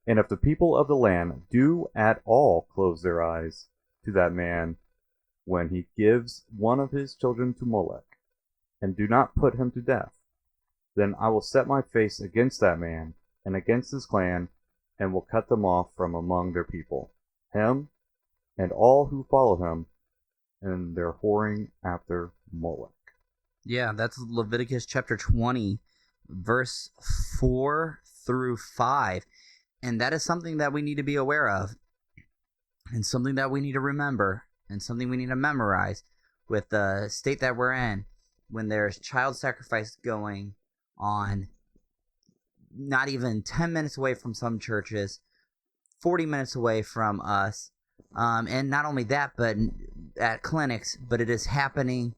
And if the people of the land do at all close their eyes to that man when he gives one of his children to Molech, and do not put him to death, then I will set my face against that man and against his clan, and will cut them off from among their people, him and all who follow him, and their whoring after Molech. Yeah, that's Leviticus chapter 20, verse 4 through 5. And that is something that we need to be aware of, and something that we need to remember, and something we need to memorize with the state that we're in when there's child sacrifice going on not even 10 minutes away from some churches, 40 minutes away from us. And not only that, but at clinics, but it is happening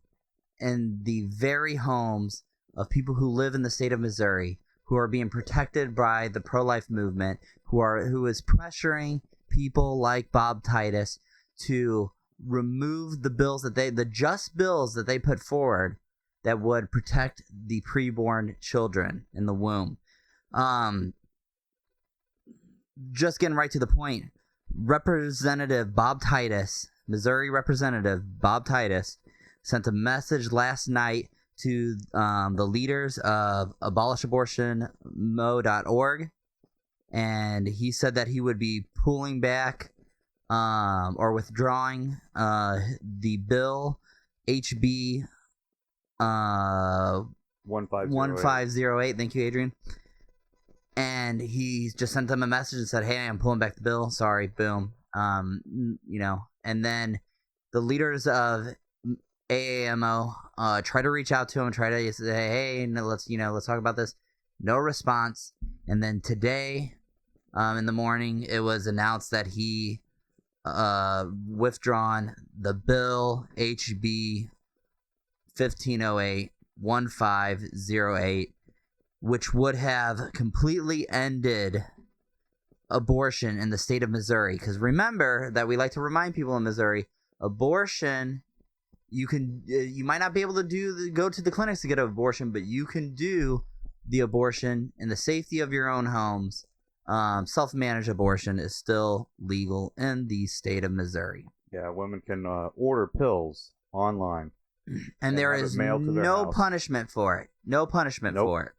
in the very homes of people who live in the state of Missouri, who are being protected by the pro-life movement, who is pressuring people like Bob Titus to remove the just bills that they put forward that would protect the preborn children in the womb. Just getting right to the point, Representative Bob Titus, Missouri Representative Bob Titus, sent a message last night to the leaders of abolitionmo.org, and he said that he would be pulling back or withdrawing the bill HB 1508. Thank you, Adrian. And he just sent them a message and said, "Hey, I'm pulling back the bill. Sorry, boom." And then the leaders of AAMO try to reach out to him, try to say, "Hey, let's talk about this." No response. And then today, in the morning, it was announced that he withdrawn the bill HB 1508, which would have completely ended abortion in the state of Missouri. Because remember that we like to remind people in Missouri, abortion, you might not be able to go to the clinics to get an abortion, but you can do the abortion in the safety of your own homes. Self-managed abortion is still legal in the state of Missouri. Yeah, women can order pills online. And there is no punishment for it. No punishment for it.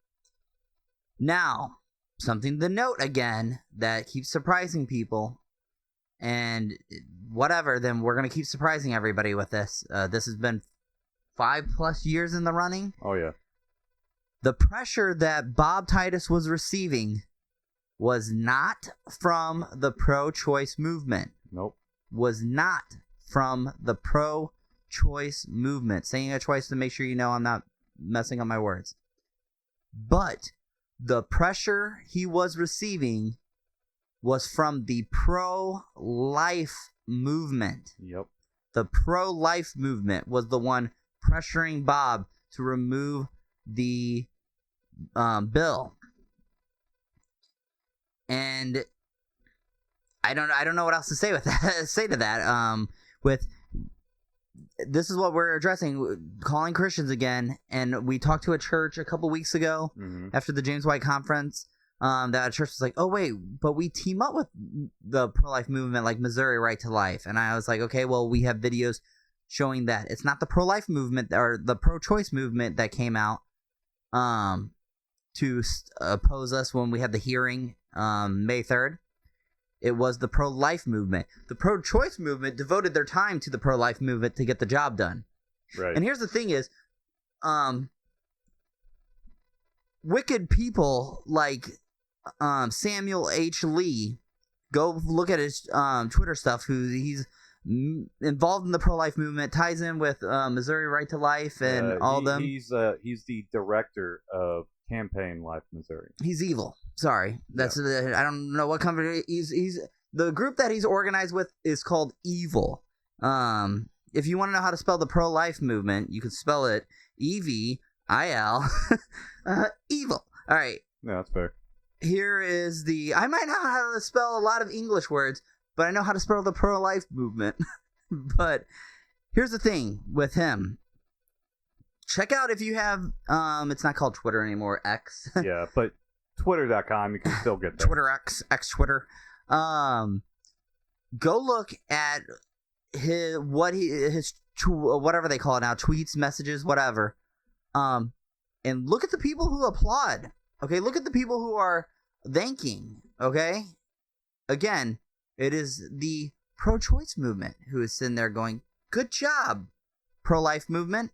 Now, something to note again that keeps surprising people, and whatever, then we're going to keep surprising everybody with this. This has been 5+ years in the running. Oh, yeah. The pressure that Bob Titus was receiving was not from the pro-choice movement. Nope. Was not from the pro-choice movement. Saying it twice to make sure you know I'm not messing up my words. But the pressure he was receiving was from the pro-life movement. Yep. The pro-life movement was the one pressuring Bob to remove the bill. And I don't know what else to say with that. Say to that. This is what we're addressing, calling Christians again. And we talked to a church a couple weeks ago after the James White conference. That church was like, "Oh wait, but we team up with the pro-life movement, like Missouri Right to Life." And I was like, "Okay, well, we have videos showing that it's not the pro-life movement or the pro-choice movement that came out to oppose us when we had the hearing May 3rd. It was the pro-life movement. The pro-choice movement devoted their time to the pro-life movement to get the job done." Right. And here's the thing is, wicked people like Samuel H. Lee, go look at his Twitter stuff, he's involved in the pro-life movement, ties in with Missouri Right to Life and all them. He's the director of Campaign Life Missouri. He's evil. Sorry, that's I don't know what company he's. The group that he's organized with is called Evil. If you want to know how to spell the pro-life movement, you can spell it EVIL. Evil. All right. Yeah, that's fair. Here is I might not know how to spell a lot of English words, but I know how to spell the pro-life movement. But here's the thing with him. Check out if you have, it's not called Twitter anymore, X. Yeah, but Twitter.com, you can still get there. Twitter X Twitter. Go look at whatever they call it now, tweets, messages, whatever. And look at the people who applaud. Okay, look at the people who are thanking. Okay, again, it is the pro-choice movement who is sitting there going, "Good job, pro-life movement."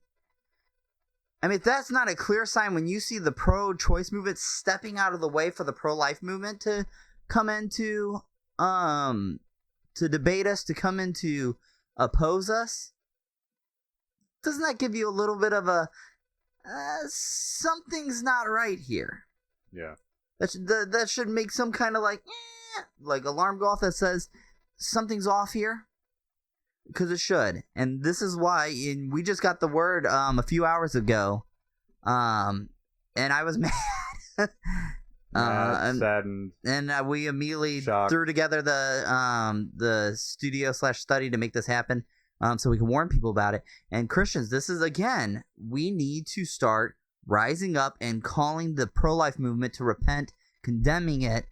I mean, if that's not a clear sign when you see the pro-choice movement stepping out of the way for the pro-life movement to come into to debate us, to come in to oppose us, doesn't that give you a little bit of a something's not right here? Yeah. That should make some kind of like alarm go off that says something's off here, because it should. And this is why we just got the word a few hours ago, and I was mad. Saddened, and we immediately shocked. threw together the studio/study to make this happen, so we can warn people about it. And Christians, this is, again, we need to start rising up and calling the pro-life movement to repent, condemning it,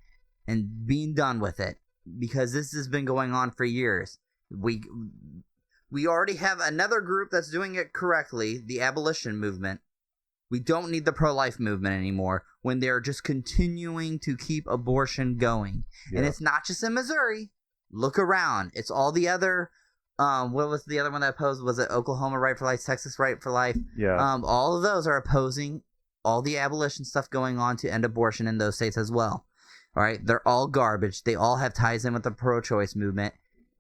and being done with it, because this has been going on for years. We already have another group that's doing it correctly, the Abolition movement. We don't need the pro-life movement anymore when they're just continuing to keep abortion going. Yeah. And it's not just in Missouri. Look around. It's all the other, what was the other one that opposed? Was it Oklahoma Right for Life, Texas Right for Life? Yeah. All of those are opposing all the abolition stuff going on to end abortion in those states as well. All right? They're all garbage. They all have ties in with the pro-choice movement.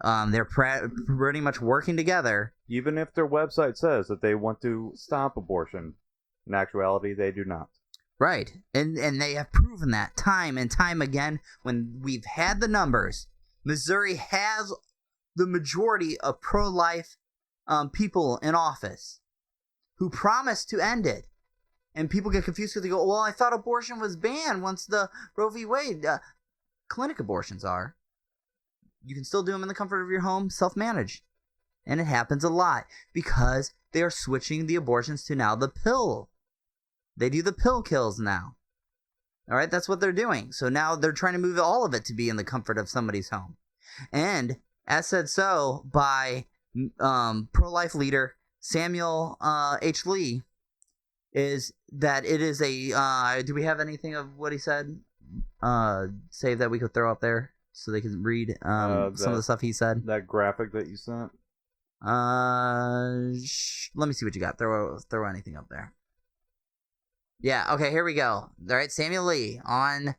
They're pretty much working together. Even if their website says that they want to stop abortion, in actuality, they do not. Right. And they have proven that time and time again when we've had the numbers. Missouri has the majority of pro-life people in office who promised to end it. And people get confused because they go, well, I thought abortion was banned once the Roe v. Wade. Clinic abortions are. You can still do them in the comfort of your home, self-manage. And it happens a lot because they are switching the abortions to now the pill. They do the pill kills now. All right, that's what they're doing. So now they're trying to move all of it to be in the comfort of somebody's home. And as said so by pro-life leader Samuel H. Lee, is that it is a, do we have anything of what he said? Save that we could throw up there so they can read some of the stuff he said. That graphic that you sent? Let me see what you got. Throw anything up there. Yeah, okay, here we go. All right, Samuel Lee on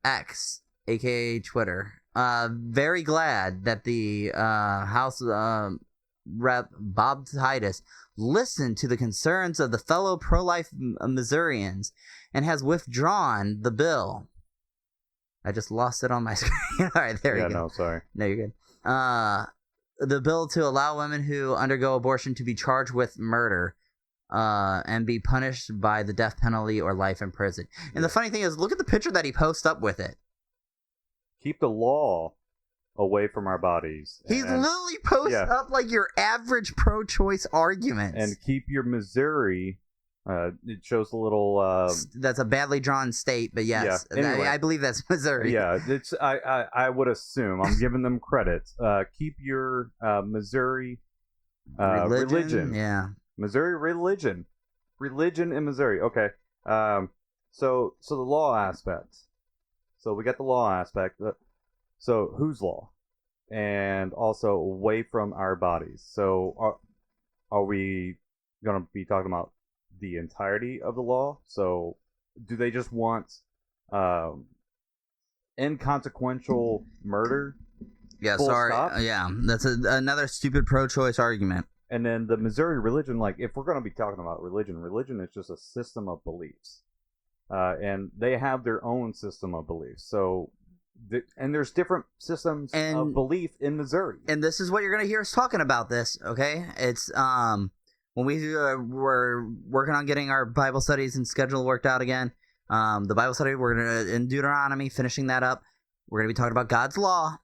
X, aka Twitter. Very glad that the House Rep Bob Titus listened to the concerns of the fellow pro-life Missourians and has withdrawn the bill. I just lost it on my screen. All right, there you go. No, sorry. No, you're good. The bill to allow women who undergo abortion to be charged with murder and be punished by the death penalty or life in prison. And the funny thing is, look at the picture that he posts up with it. Keep the law away from our bodies. He literally posts up like your average pro-choice arguments. And keep your Missouri. It shows a little. That's a badly drawn state, but yes, yeah. Anyway, I believe that's Missouri. Yeah, it's. I would assume. I'm giving them credit. Keep your Missouri religion. Yeah. Missouri religion in Missouri. Okay. So the law aspect. So we got the law aspect. So whose law? And also away from our bodies. So are we going to be talking about the entirety of the law? So do they just want inconsequential murder? Yeah, sorry. Yeah, that's another stupid pro-choice argument. And then the Missouri religion, like, if we're going to be talking about religion is just a system of beliefs. And they have their own system of beliefs. So, and there's different systems of belief in Missouri. And this is what you're going to hear us talking about this, okay? It's, when we were working on getting our Bible studies and schedule worked out again, the Bible study, we're going to, in Deuteronomy, finishing that up, we're going to be talking about God's law.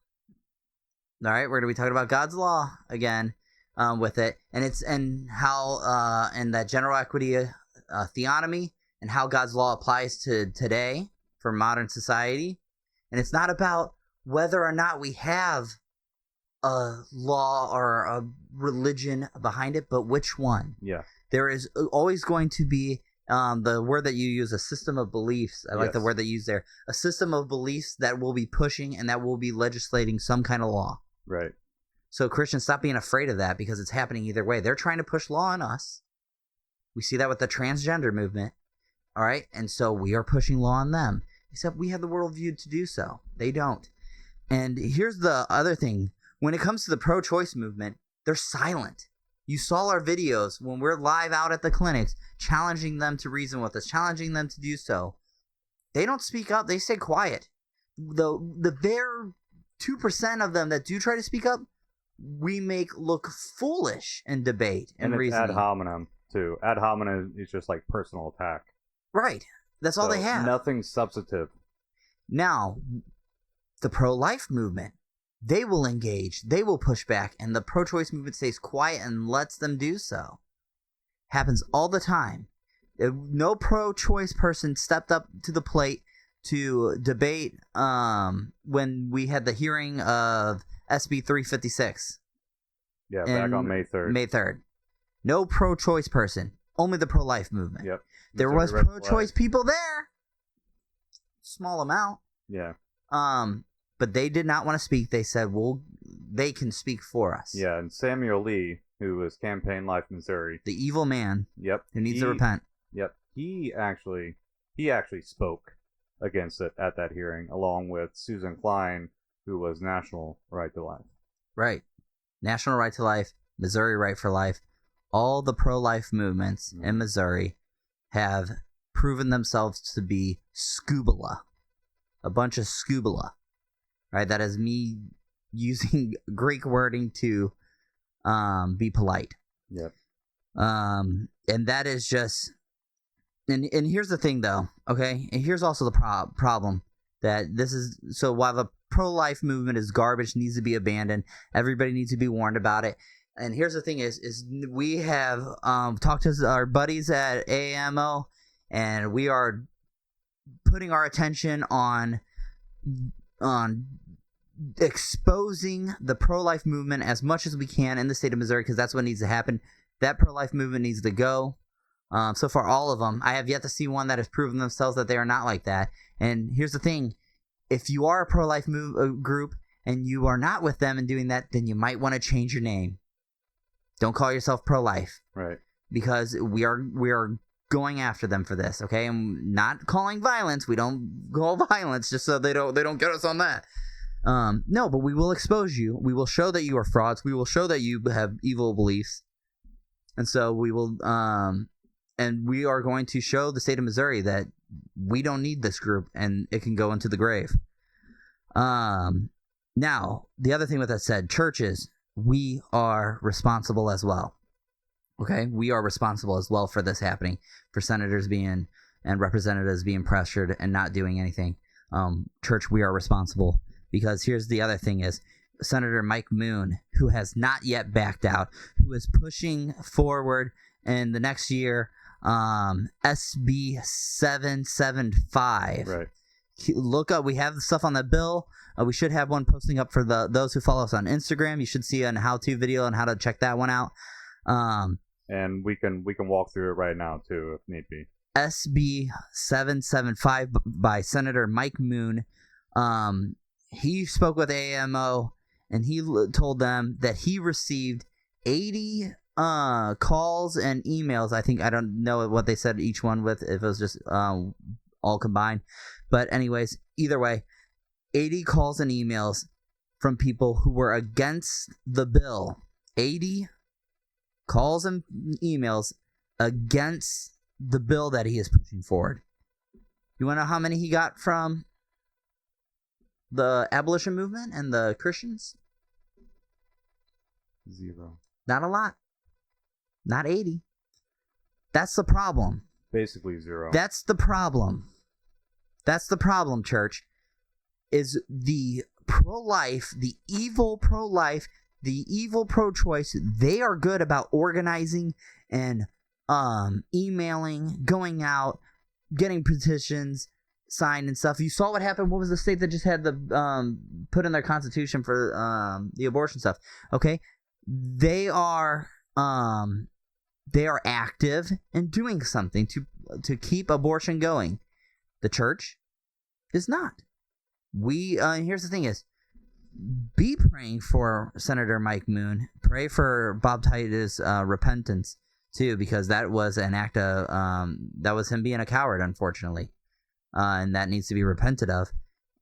All right? We're going to be talking about God's law again. With it, and how and that general equity theonomy and how God's law applies to today for modern society. And it's not about whether or not we have a law or a religion behind it, but which one. Yeah. There is always going to be the word that you use, a system of beliefs. I like the word that you use there. A system of beliefs that will be pushing and that will be legislating some kind of law. Right. So Christians, stop being afraid of that, because it's happening either way. They're trying to push law on us. We see that with the transgender movement. All right. And so we are pushing law on them, except we have the worldview to do so. They don't. And here's the other thing. When it comes to the pro-choice movement, they're silent. You saw our videos when we're live out at the clinics, challenging them to reason with us, challenging them to do so. They don't speak up. They stay quiet. The bare 2% of them that do try to speak up, we make look foolish in debate and reasoning. Ad hominem, too. Ad hominem is just like personal attack. Right. That's all they have. Nothing substantive. Now, the pro-life movement, they will engage, they will push back, and the pro-choice movement stays quiet and lets them do so. Happens all the time. No pro-choice person stepped up to the plate to debate when we had the hearing of SB 356. Yeah, back on May 3rd. May 3rd. No pro-choice person, only the pro-life movement. Yep. There was pro-choice people there. Small amount. Yeah. But they did not want to speak. They said, well, they can speak for us. Yeah, and Samuel Lee, who was Campaign Life Missouri. The evil man. Yep. Who needs to repent. Yep. He actually spoke against it at that hearing, along with Susan Klein, who was National Right to Life. Right. National Right to Life, Missouri Right for Life. All the pro-life movements in Missouri have proven themselves to be scubala. A bunch of scubala. Right? That is me using Greek wording to be polite. Yep. And that is just... And here's the thing, though, okay? And here's also the problem. That this is... So while the pro-life movement is garbage, needs to be abandoned, everybody needs to be warned about it. And here's the thing is we have talked to our buddies at AAMO, and we are putting our attention on exposing the pro-life movement as much as we can in the state of Missouri, because that's what needs to happen. That pro-life movement needs to go. So far, all of them. I have yet to see one that has proven themselves that they are not like that. And here's the thing. If you are a pro-life group and you are not with them and doing that, then you might want to change your name. Don't call yourself pro-life. Right. Because we are going after them for this, okay? And not calling violence. We don't call violence just so they don't get us on that. No, but we will expose you. We will show that you are frauds. We will show that you have evil beliefs. And so we will and we are going to show the state of Missouri that we don't need this group and it can go into the grave. Now, the other thing with that said, churches, we are responsible as well. Okay? We are responsible as well for this happening, for senators being and representatives being pressured and not doing anything. Church, we are responsible, because here's the other thing is Senator Mike Moon, who has not yet backed out, who is pushing forward in the next year SB 775. Right. Look up. We have the stuff on the bill. We should have one posting up for those who follow us on Instagram. You should see a how-to video on how to check that one out. And we can walk through it right now too, if need be. SB 775 by Senator Mike Moon. He spoke with AMO and he told them that he received 80 calls and emails. I don't know what they said each one with, if it was just all combined. But anyways, either way, 80 calls and emails from people who were against the bill. 80 calls and emails against the bill that he is pushing forward. You want to know how many he got from the abolition movement and the Christians? 0. Not a lot. Not 80. That's the problem. Basically 0. That's the problem. That's the problem, church. Is the pro-life, the evil pro-life, the evil pro-choice, they are good about organizing and emailing, going out, getting petitions, signed and stuff. You saw what happened. What was the state that just had the put in their constitution for the abortion stuff? Okay, they are active in doing something to keep abortion going. The church is not. Here's the thing is, be praying for Senator Mike Moon. Pray for Bob Titus' repentance too, because that was an act of that was him being a coward, unfortunately, and that needs to be repented of.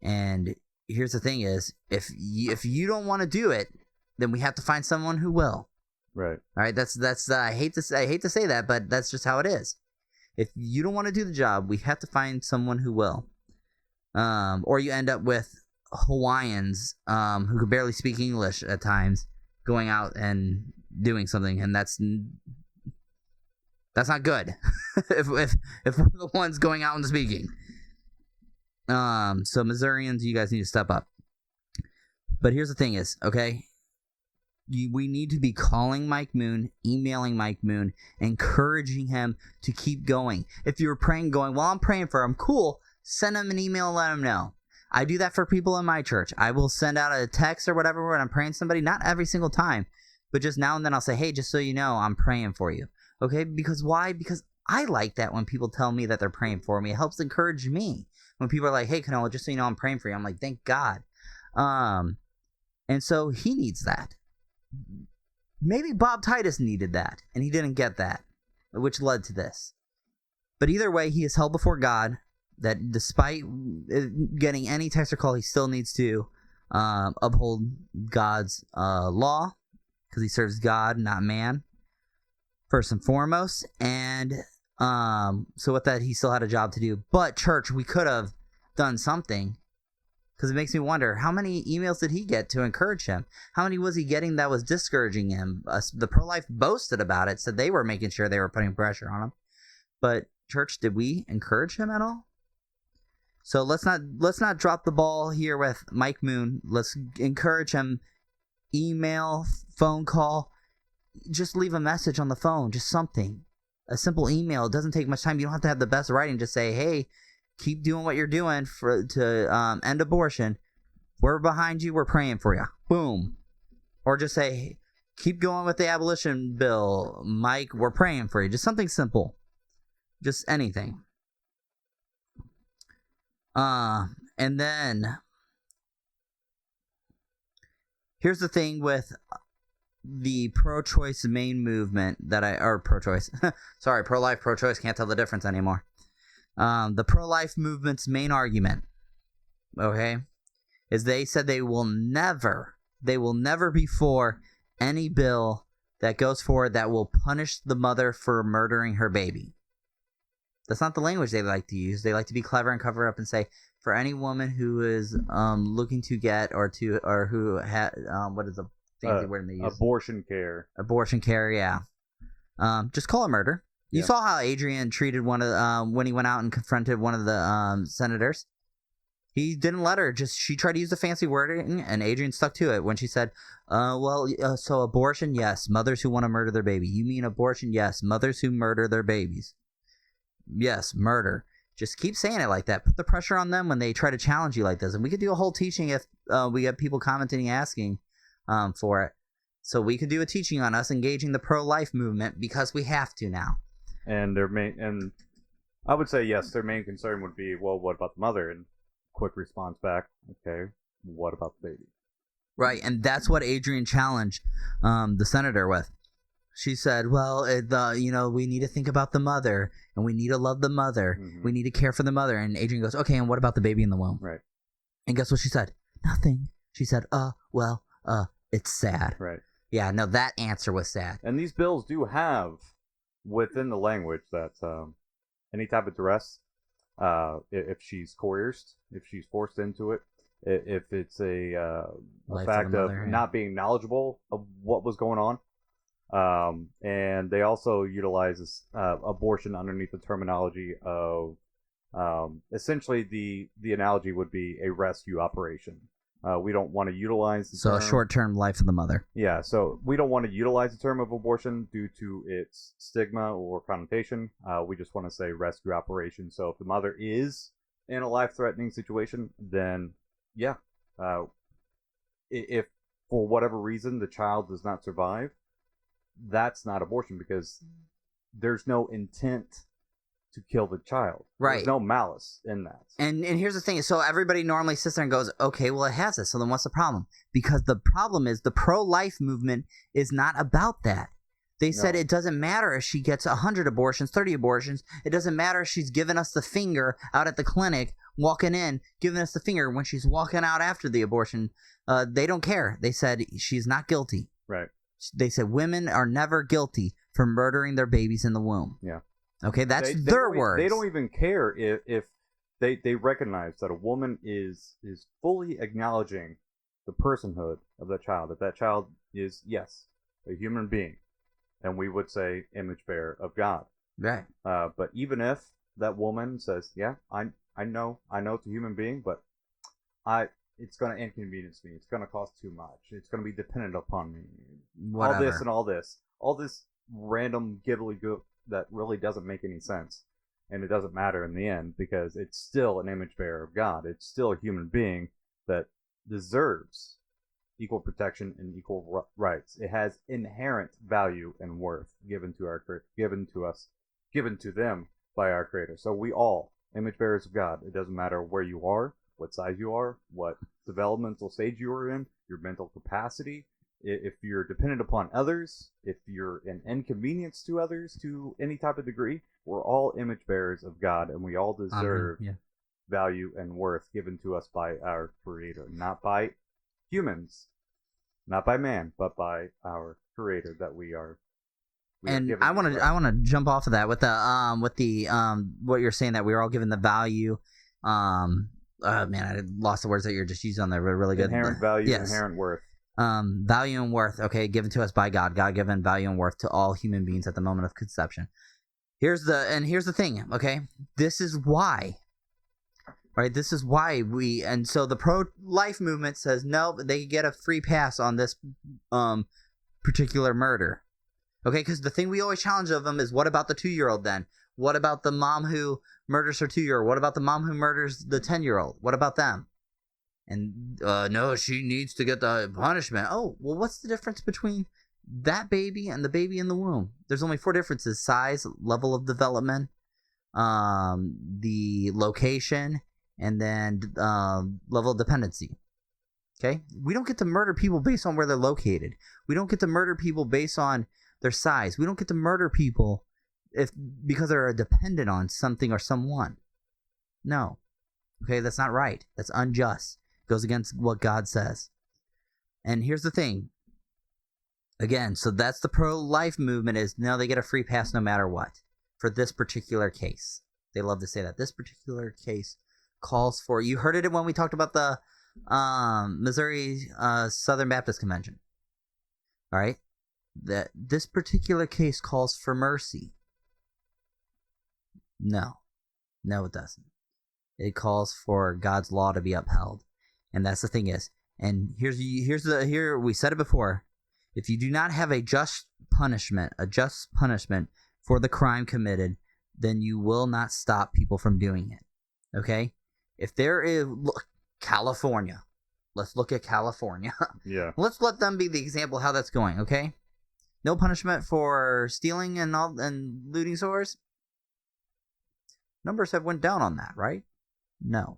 And here's the thing is, if you don't want to do it, then we have to find someone who will. Right. All right. That's I hate to say that, but that's just how it is. If you don't want to do the job, we have to find someone who will. Or you end up with Hawaiians who can barely speak English at times going out and doing something, and that's not good. if we're the ones going out and speaking. So Missourians, you guys need to step up. But here's the thing is, okay, we need to be calling Mike Moon, emailing Mike Moon, encouraging him to keep going. If you're praying, well, I'm praying for him, cool, send him an email and let him know. I do that for people in my church. I will send out a text or whatever when I'm praying somebody, not every single time, but just now and then I'll say, hey, just so you know, I'm praying for you. Okay, because why? Because I like that when people tell me that they're praying for me. It helps encourage me. When people are like, hey, Canola, just so you know, I'm praying for you. I'm like, thank God. And so he needs that. Maybe Bob Titus needed that, and he didn't get that, which led to this. But either way, he is held before God that despite getting any text or call, he still needs to uphold God's law, because he serves God, not man, first and foremost. And so with that, he still had a job to do. But church, we could have done something, because it makes me wonder, how many emails did he get to encourage him? How many was he getting that was discouraging him? The pro-life boasted about it, said they were making sure they were putting pressure on him. But church, did we encourage him at all? So let's not drop the ball here with Mike Moon. Let's encourage him. Email, phone call, just leave a message on the phone, just something. A simple email. It doesn't take much time. You don't have to have the best writing. Just say, hey, keep doing what you're doing to end abortion. We're behind you. We're praying for you. Boom. Or just say, keep going with the abolition bill. Mike, we're praying for you. Just something simple. Just anything. And then here's the thing with the pro-choice main movement pro-life, pro-choice, can't tell the difference anymore. The pro-life movement's main argument, okay, is they said they will never be for any bill that goes forward that will punish the mother for murdering her baby. That's not the language they like to use. They like to be clever and cover up and say, for any woman who is looking to get what is the fancy word they use? Abortion care, yeah. Just call it murder. You saw how Adrian treated one of when he went out and confronted one of the senators. He didn't let her. She tried to use the fancy wording, and Adrian stuck to it when she said, so abortion, yes, mothers who want to murder their baby. You mean abortion? Yes, mothers who murder their babies. Yes, murder. Just keep saying it like that. Put the pressure on them when they try to challenge you like this. And we could do a whole teaching if we get people commenting, asking for it. So we could do a teaching on us engaging the pro-life movement, because we have to now. And I would say, yes, their main concern would be, well, what about the mother? And quick response back, okay, what about the baby? Right, and that's what Adrian challenged the senator with. She said, well, we need to think about the mother, and we need to love the mother. Mm-hmm. We need to care for the mother. And Adrian goes, okay, and what about the baby in the womb? Right. And guess what she said? Nothing. She said, it's sad. Right. Yeah, no, that answer was sad. And these bills do have within the language that any type of duress, if she's coerced, if she's forced into it, if it's a fact of not being knowledgeable of what was going on. And they also utilize this, abortion underneath the terminology of essentially the analogy would be a rescue operation. We don't want to utilize the term. A short-term life of the mother. Yeah, so we don't want to utilize the term of abortion due to its stigma or connotation. We just want to say rescue operation. So if the mother is in a life-threatening situation, then yeah, if for whatever reason the child does not survive, that's not abortion because there's no intent to kill the child. Right. There's no malice in that. And here's the thing. So everybody normally sits there and goes, okay, well, it has this. So then what's the problem? Because the problem is the pro-life movement is not about that. They said it doesn't matter if she gets 100 abortions, 30 abortions. It doesn't matter if she's giving us the finger out at the clinic, walking in, giving us the finger when she's walking out after the abortion. They don't care. They said she's not guilty. Right. They said women are never guilty for murdering their babies in the womb. Yeah. Okay, that's their words. They don't even care if they recognize that a woman is fully acknowledging the personhood of that child. That child is, yes, a human being. And we would say image bearer of God. Right. But even if that woman says, yeah, I know it's a human being, but it's going to inconvenience me. It's going to cost too much. It's going to be dependent upon me. Whatever. All this and all this random giddly goop that really doesn't make any sense. And it doesn't matter in the end because it's still an image bearer of God. It's still a human being that deserves equal protection and equal rights. It has inherent value and worth given to them by our Creator. So we all, image bearers of God, it doesn't matter where you are, what size you are, what developmental stage you are in, your mental capacity, if you're dependent upon others, if you're an inconvenience to others to any type of degree, we're all image bearers of God, and we all deserve value and worth given to us by our Creator, not by humans, not by man, but by our Creator that we are. And I want to jump off of that with the what you're saying, that we're all given the value. Man, I lost the words that you're just using on there. But really good. Inherent value, yes. Inherent worth. Value and worth, okay, given to us by God. God given value and worth to all human beings at the moment of conception. Here's the thing, okay? This is why. Right? This is why so the pro-life movement says no, they get a free pass on this particular murder. Okay, because the thing we always challenge of them is, what about the 2-year-old then? What about the mom who murders her 2-year-old? What about the mom who murders the 10-year-old? What about them? And no, she needs to get the punishment. Oh, well, what's the difference between that baby and the baby in the womb? There's only 4 differences: size, level of development, the location, and then level of dependency. Okay? We don't get to murder people based on where they're located. We don't get to murder people based on their size. We don't get to murder people because they're dependent on something or someone. No. Okay, that's not right. That's unjust. Goes against what God says. And here's the thing. Again, so that's the pro-life movement, is now they get a free pass no matter what for this particular case. They love to say that. This particular case calls for, you heard it when we talked about the Missouri Southern Baptist Convention. All right? That this particular case calls for mercy. No, it doesn't. It calls for God's law to be upheld. And that's the thing is, and here we said it before, if you do not have a just punishment for the crime committed, then you will not stop people from doing it. Okay? If there is, look, California. Let's look at California. Yeah. Let's let them be the example of how that's going, okay? No punishment for stealing and looting stores. Numbers have went down on that, right? No.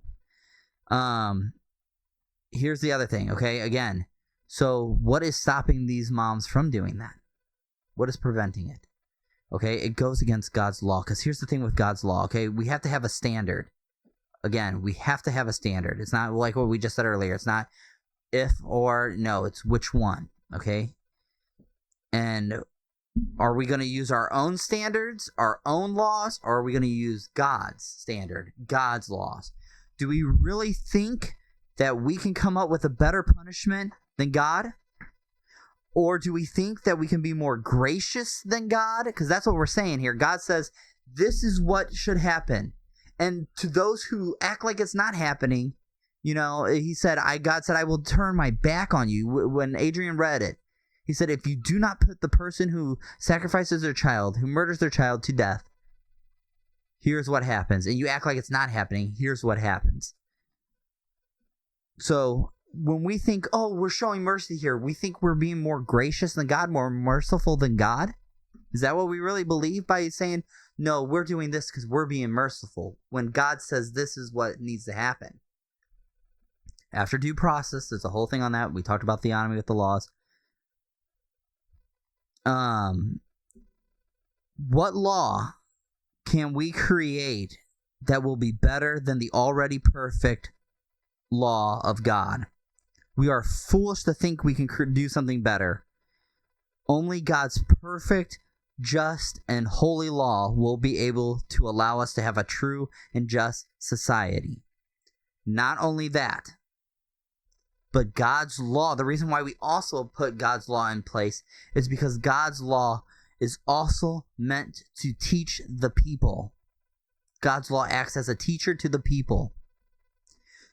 Here's the other thing, okay? Again, so what is stopping these moms from doing that? What is preventing it? Okay, it goes against God's law. Because here's the thing with God's law, okay? We have to have a standard. Again, we have to have a standard. It's not like what we just said earlier. It's not if or no. It's which one, okay? And are we going to use our own standards, our own laws, or are we going to use God's standard, God's laws? Do we really think that we can come up with a better punishment than God? Or do we think that we can be more gracious than God? Because that's what we're saying here. God says, this is what should happen. And to those who act like it's not happening, he said, God said, I will turn my back on you. When Adrian read it, he said, if you do not put the person who sacrifices their child, who murders their child to death, here's what happens. And you act like it's not happening, here's what happens. So when we think, oh, we're showing mercy here, we think we're being more gracious than God, more merciful than God? Is that what we really believe by saying, no, we're doing this because we're being merciful, when God says this is what needs to happen? After due process, there's a whole thing on that. We talked about theonomy with the laws. What law can we create that will be better than the already perfect law of God? We are foolish to think we can do something better. Only God's perfect, just, and holy law will be able to allow us to have a true and just society. Not only that, but God's law, the reason why we also put God's law in place is because God's law is also meant to teach the people. God's law acts as a teacher to the people.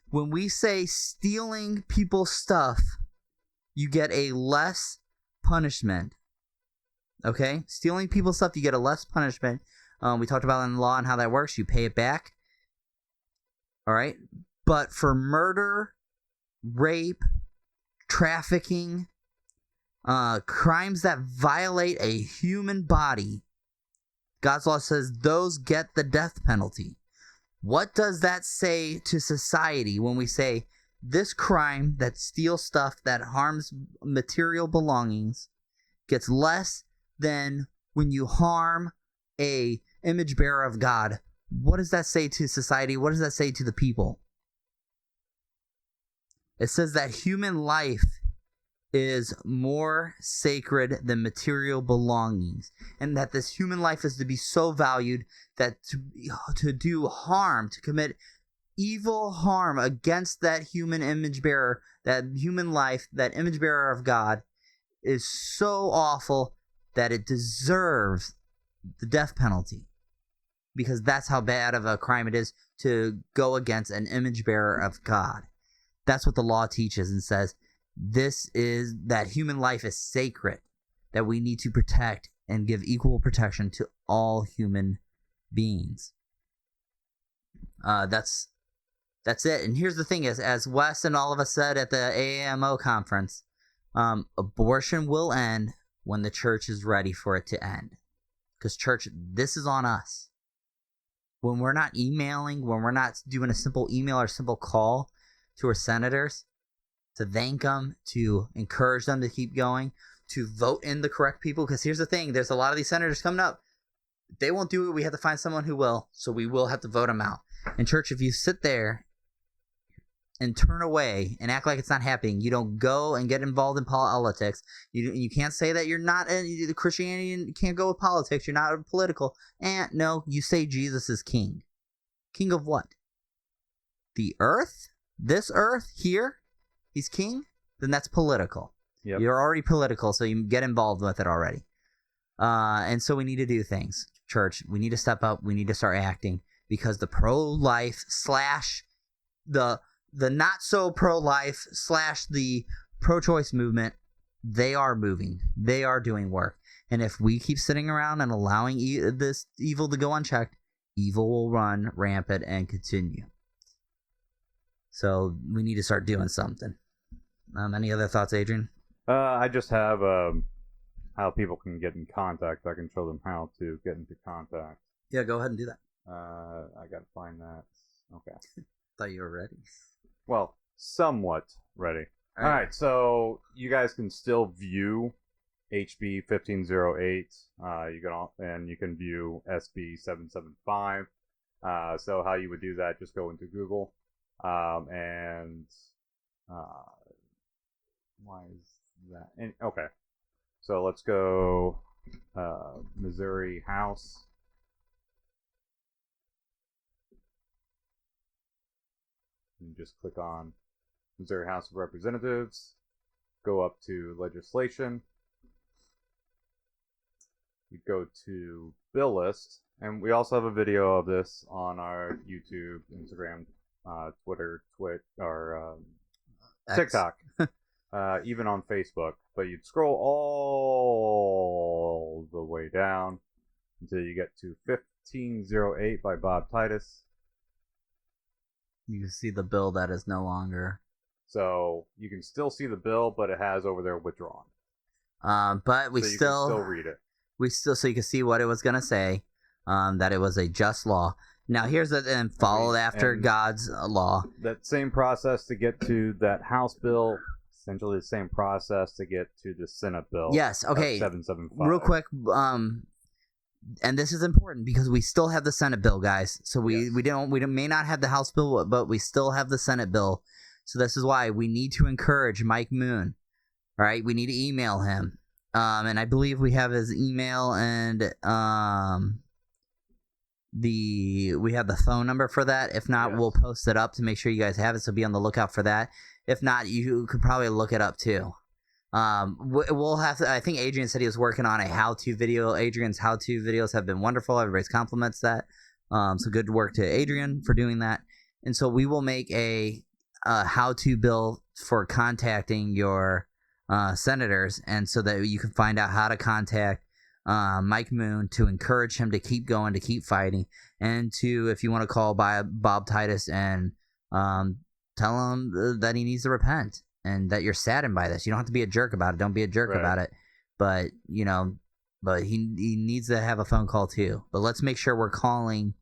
When we say stealing people's stuff, you get a less punishment. Okay? Stealing people's stuff, you get a less punishment. We talked about in the law and how that works. You pay it back. All right? But for murder, rape, trafficking, crimes that violate a human body, God's law says those get the death penalty. What does that say to society when we say this crime that steals stuff that harms material belongings gets less than when you harm a image bearer of God? What does that say to society? What does that say to the people? It says that human life is more sacred than material belongings, and that this human life is to be so valued that to do harm, to commit evil harm against that human image bearer, that human life, that image bearer of God, is so awful that it deserves the death penalty, because that's how bad of a crime it is to go against an image bearer of God. That's what the law teaches and says. This is that human life is sacred, that we need to protect and give equal protection to all human beings. That's it. And here's the thing is, as Wes and all of us said at the AAMO conference, abortion will end when the church is ready for it to end. Because church, this is on us. When we're not emailing, when we're not doing a simple email or simple call to our senators to thank them, to encourage them to keep going, to vote in the correct people. Because here's the thing, there's a lot of these senators coming up. If they won't do it, we have to find someone who will, so we will have to vote them out. And church, if you sit there and turn away and act like it's not happening, you don't go and get involved in politics, you can't say that you're not Christianity can't go with politics, you're not political. And no, you say Jesus is king. King of what? The earth? This earth here? He's king? Then that's political. Yep. You're already political, so you get involved with it already. And so we need to do things. Church, we need to step up. We need to start acting, because the pro-life / the not so pro-life / the pro-choice movement, they are moving. They are doing work. And if we keep sitting around and allowing this evil to go unchecked, evil will run rampant and continue. So we need to start doing something. Any other thoughts, Adrian? I just have how people can get in contact. I can show them how to get into contact. Yeah, go ahead and do that. I gotta find that. Okay. Thought you were ready. Well, somewhat ready. All right, so you guys can still view HB 1508. You can view SB 775. So how you would do that? Just go into Google. Why is that? Okay, so let's go Missouri House. You just click on Missouri House of Representatives, go up to legislation, you go to bill list, and we also have a video of this on our YouTube, Instagram, Twitter, or TikTok, even on Facebook. But you'd scroll all the way down, until you get to 1508 by Bob Titus. You can see the bill that is no longer. So you can still see the bill, but it has over there withdrawn. But we so you still can still read it. So you can see what it was going to say, that it was a just law. Now here's the and followed after God's law. That same process to get to that House bill, essentially the same process to get to the Senate bill. Yes. Okay. 775. Real quick. And this is important because we still have the Senate bill, guys. So we may not have the House bill, but we still have the Senate bill. So this is why we need to encourage Mike Moon. All right, we need to email him. And I believe we have his email and we have the phone number for that. If not, we'll post it up to make sure you guys have it. So be on the lookout for that. If not, you could probably look it up too. We'll have to, I think Adrian said he was working on a how-to video. Adrian's how-to videos have been wonderful. Everybody's compliments that. So good work to Adrian for doing that. And so we will make a how-to bill for contacting your senators, and so that you can find out how to contact Mike Moon to encourage him to keep going, to keep fighting, and to, if you want to call by Bob Titus and tell him that he needs to repent and that you're saddened by this. You don't have to be a jerk about it. Don't be a jerk about it. But, but he needs to have a phone call too. But let's make sure we're calling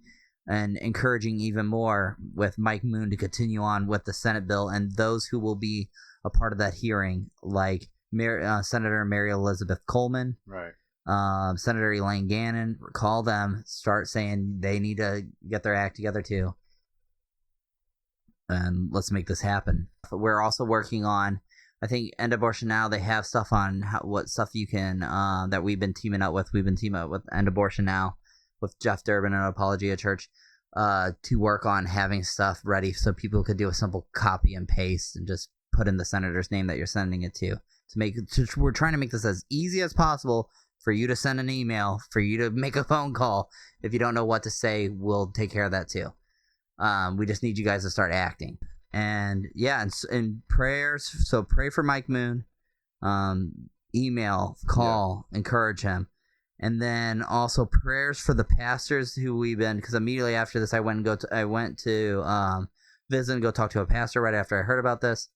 and encouraging even more with Mike Moon to continue on with the Senate bill and those who will be a part of that hearing, like Senator Mary Elizabeth Coleman, Senator Elaine Gannon. Call them, start saying they need to get their act together too. And let's make this happen. We're also working on, I think, End Abortion Now. They have stuff on what stuff you can, that we've been teaming up with. We've been teaming up with End Abortion Now with Jeff Durbin and Apologia Church to work on having stuff ready so people could do a simple copy and paste and just put in the senator's name that you're sending it to. We're trying to make this as easy as possible for you to send an email, for you to make a phone call. If you don't know what to say, we'll take care of that too. We just need you guys to start acting. And and prayers. So pray for Mike Moon. Email, call, encourage him. And then also prayers for the pastors who we've been, because immediately after this I went to visit and go talk to a pastor right after I heard about this,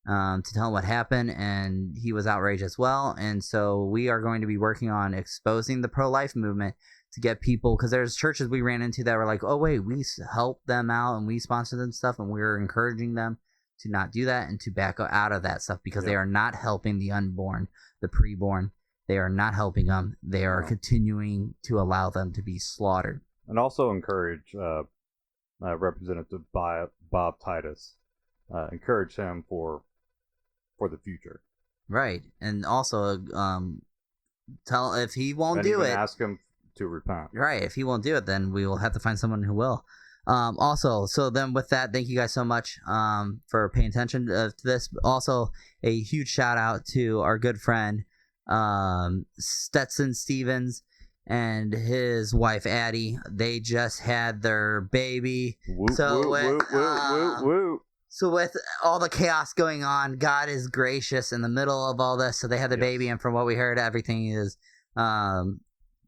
to tell him what happened, and he was outraged as well. And so we are going to be working on exposing the pro-life movement to get people, because there's churches we ran into that were like, oh wait, we help them out and we sponsor them stuff, and we're encouraging them to not do that and to back out of that stuff, because they are not helping the unborn, the preborn. They are not helping them. They are continuing to allow them to be slaughtered. And also encourage Representative Bob Titus. Encourage him for the future. Right. And also tell if he won't do it. Ask him to repent. Right. If he won't do it, then we will have to find someone who will. Also, so then with that, thank you guys so much for paying attention to this. Also, a huge shout out to our good friend Stetson Stevens and his wife Addie. They just had their baby. So with all the chaos going on, God is gracious in the middle of all this. So they had the baby, and from what we heard, everything is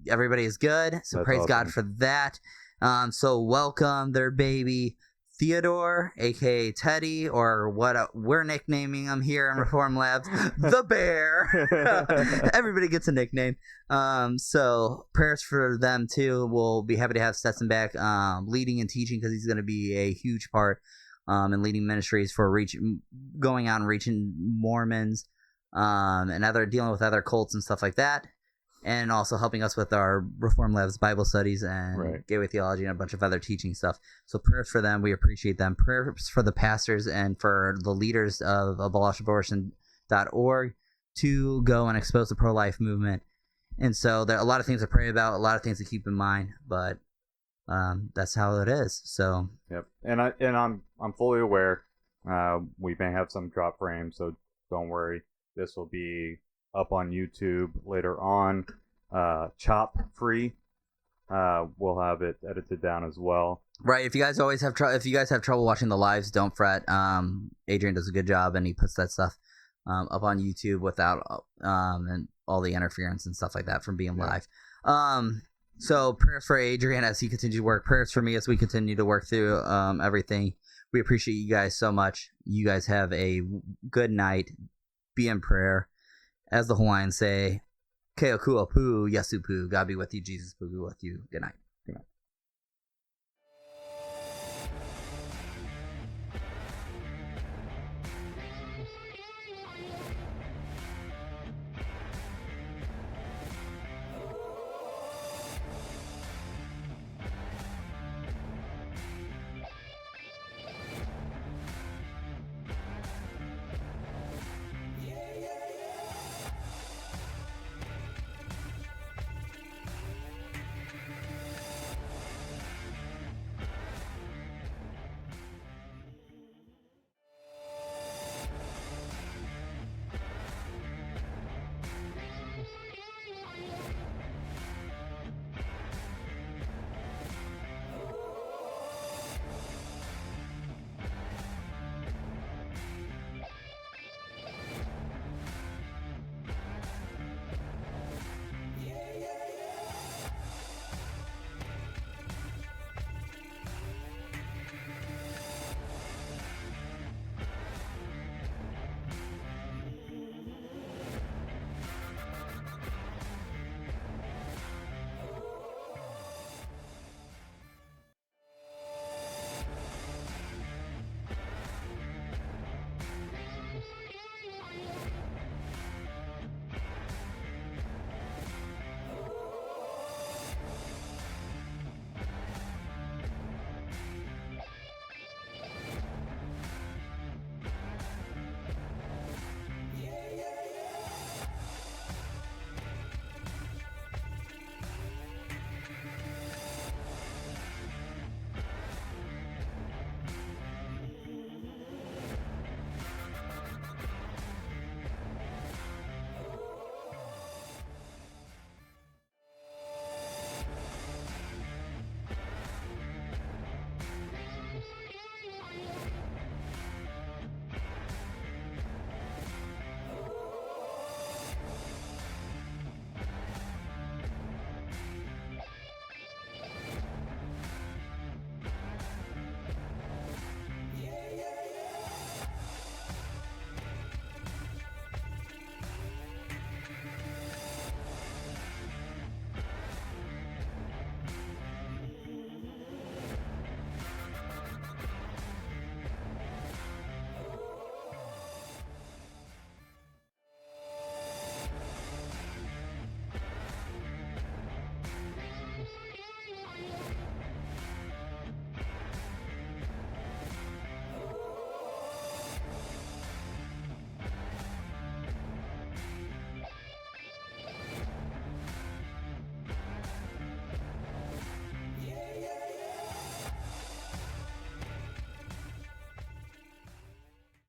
everybody is good. So that's praise awesome. God for that. So welcome their baby Theodore, aka Teddy, or what we're nicknaming him here in Reform Labs, the Bear. Everybody gets a nickname. So prayers for them too. We'll be happy to have Stetson back, leading and teaching, because he's going to be a huge part in leading ministries for going out and reaching Mormons, and dealing with other cults and stuff like that. And also helping us with our Reform Labs Bible studies and Gateway Theology and a bunch of other teaching stuff. So prayers for them. We appreciate them. Prayers for the pastors and for the leaders of abolitionabortion.org to go and expose the pro-life movement. And so there are a lot of things to pray about, a lot of things to keep in mind, but that's how it is. So and I'm fully aware we may have some drop frames, so don't worry. This will be up on YouTube later on, chop free. We'll have it edited down as well. Right. If you guys have trouble watching the lives, don't fret. Adrian does a good job, and he puts that stuff up on YouTube without and all the interference and stuff like that from being live. So prayers for Adrian as he continues to work. Prayers for me as we continue to work through everything. We appreciate you guys so much. You guys have a good night. Be in prayer. As the Hawaiians say, Keokua pu, Yesu pu. God be with you. Jesus be with you. Good night.